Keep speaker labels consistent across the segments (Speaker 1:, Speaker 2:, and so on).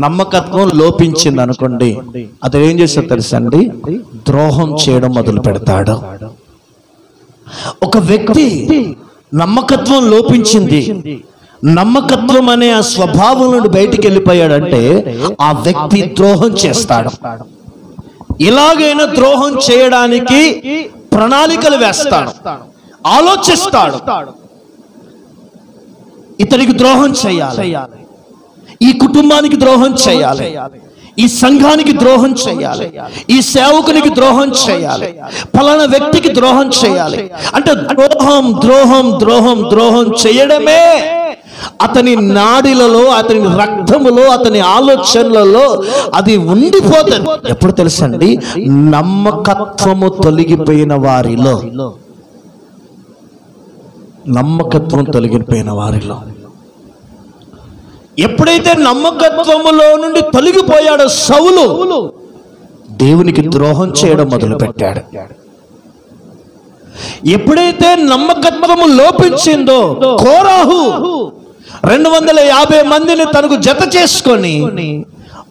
Speaker 1: నమ్మకత్వం లోపించింది అనుకోండి, అతడు ఏం చేస్తాడు తెలుసండి? ద్రోహం చేయడం మొదలు పెడతాడు. ఒక వ్యక్తి నమ్మకత్వం లోపించింది, నమ్మకత్వం అనే ఆ స్వభావం నుండి బయటికి వెళ్ళిపోయాడంటే ఆ వ్యక్తి ద్రోహం చేస్తాడు. ఎలాగైనా ద్రోహం చేయడానికి ప్రణాళికలు వేస్తాడు, ఆలోచిస్తాడు. ఇతనికి ద్రోహం చేయాలి, ఈ కుటుంబానికి ద్రోహం చేయాలి, ఈ సంఘానికి ద్రోహం చేయాలి, ఈ సేవకునికి ద్రోహం చేయాలి, ఫలానా వ్యక్తికి ద్రోహం చేయాలి అంటే ద్రోహం ద్రోహం ద్రోహం ద్రోహం చేయడమే అతని నాడిలలో, అతని రక్తములో, అతని ఆలోచనలలో అది ఉండిపోతుంది. ఎప్పుడు తెలుసండి? నమ్మకత్వము తొలగిపోయిన వారిలో, నమ్మకత్వం తొలగిపోయిన వారిలో. ఎప్పుడైతే నమ్మకత్వములో నుండి తొలగిపోయాడో సౌలు దేవునికి ద్రోహం చేయడం మొదలు పెట్టాడు. ఎప్పుడైతే నమ్మకత్వము లోపించిందో కోరాహు 250 మందిని తనకు జత చేసుకొని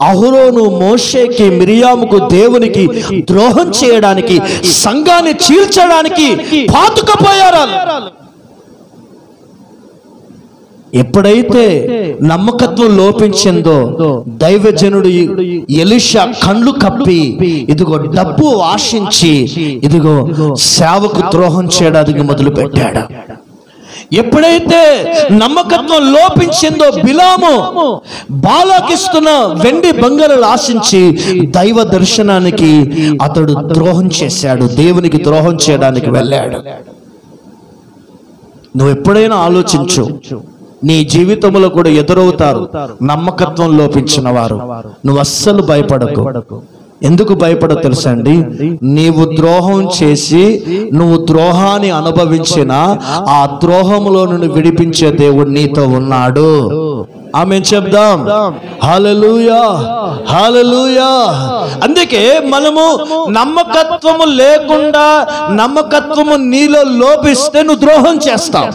Speaker 1: అహరోను, మోషేకి, మిరియాముకు దేవునికి ద్రోహం చేయడానికి, సంఘాన్ని చీల్చడానికి పాతుకుపోయారు. ఎప్పుడైతే నమ్మకత్వం లోపించిందో దైవజనుడు ఎలీషా కళ్ళు కప్పి ఇదిగో డబ్బు ఆశించి ఇదిగో సేవకు ద్రోహం చేయడానికి మొదలు పెట్టాడు. ఎప్పుడైతే నమ్మకత్వం లోపించిందో బిలాము బాలాకిస్తున్న వెండి బంగారాలు ఆశించి దైవ దర్శనానికి అతడు ద్రోహం చేశాడు, దేవునికి ద్రోహం చేయడానికి వెళ్ళాడు. నువ్వు ఎప్పుడైనా ఆలోచించు, నీ జీవితంలో కూడా ఎదురవుతారు నమ్మకత్వం లోపించిన వారు. నువ్వు అస్సలు భయపడకు. ఎందుకు భయపడో తెలుసా అండి? నీవు ద్రోహం చేసి నువ్వు ద్రోహాన్ని అనుభవించిన ఆ ద్రోహములో నుండి విడిపించే దేవుడు నీతో ఉన్నాడు. ఆమేన్ చెప్దాం. హల్లెలూయా, హల్లెలూయా. అందుకే మనము నమ్మకత్వము లేకుండా, నమ్మకత్వము నీలో లోపిస్తే నువ్వు ద్రోహం చేస్తావు.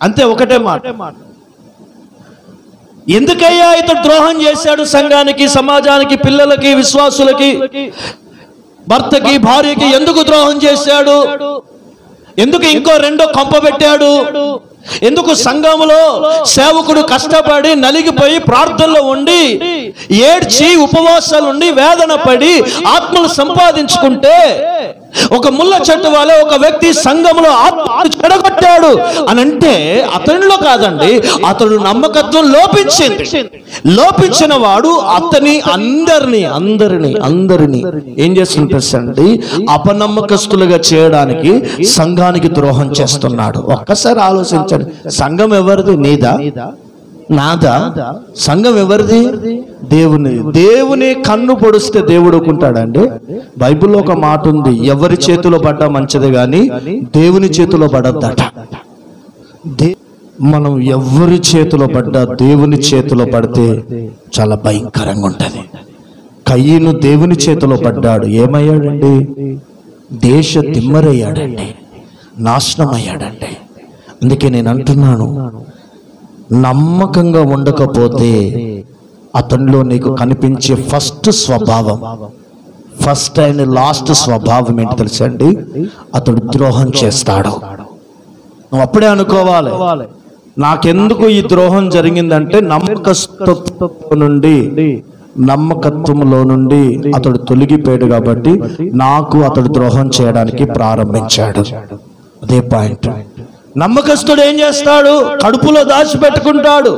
Speaker 1: అంతే, ఒకటే మాట. ఎందుకయ్యా ఇతడు ద్రోహం చేశాడు? సంఘానికి, సమాజానికి, పిల్లలకి, విశ్వాసులకి, భర్తకి, భార్యకి ఎందుకు ద్రోహం చేశాడు? ఎందుకు ఇంకో రెండో కొంప పెట్టాడు? ఎందుకు సంఘములో సేవకుడు కష్టపడి నలిగిపోయి ప్రార్థనలో ఉండి ఏడ్చి ఉపవాసాలు ఉండి వేదన పడి ఆత్మను సంపాదించుకుంటే ఒక ముళ్ళ చెట్టు వలె ఒక వ్యక్తి సంఘములో ఆత్మను చెడగొట్టాడు అని అంటే అతనిలో కాదండి, అతడు నమ్మకత్వం లోపించింది. లోపించిన వాడు అతని అందరినీ ఏం చేస్తుంటాడండి? అపనమ్మకస్తులుగా చేయడానికి సంఘానికి ద్రోహం చేస్తున్నాడు. ఒక్కసారి ఆలోచించండి. సంఘం ఎవరిది? నీదా, నాదా? సంఘం ఎవరిది? దేవుని. దేవుని కన్ను పొడిస్తే దేవుడు ఊరుకుంటాడండి? బైబిల్లో ఒక మాట ఉంది, ఎవరి చేతిలో పడ్డా మంచిది కానీ దేవుని చేతిలో పడద్దట. మనం ఎవరి చేతిలో పడ్డా దేవుని చేతిలో పడితే చాలా భయంకరంగా ఉంటది. కయ్యను దేవుని చేతిలో పడ్డాడు, ఏమయ్యాడండి? దేశ దిమ్మరయ్యాడండి, నాశనం అయ్యాడండి. అందుకే నేను అంటున్నాను, నమ్మకంగా ఉండకపోతే అతనిలో నీకు కనిపించే ఫస్ట్ స్వభావం, ఫస్ట్ అండ్ లాస్ట్ స్వభావం ఏంటి తెలుసా అండి? అతడు ద్రోహం చేస్తాడు. నువ్వు అప్పుడే అనుకోవాలి, నాకెందుకు ఈ ద్రోహం జరిగిందంటే నమ్మకత్వంలో నుండి అతడు తొలగిపోయాడు కాబట్టి నాకు అతడు ద్రోహం చేయడానికి ప్రారంభించాడు. అదే పాయింట్. నమ్మకస్తుడు ఏం చేస్తాడు? కడుపులో దాచిపెట్టుకుంటాడు.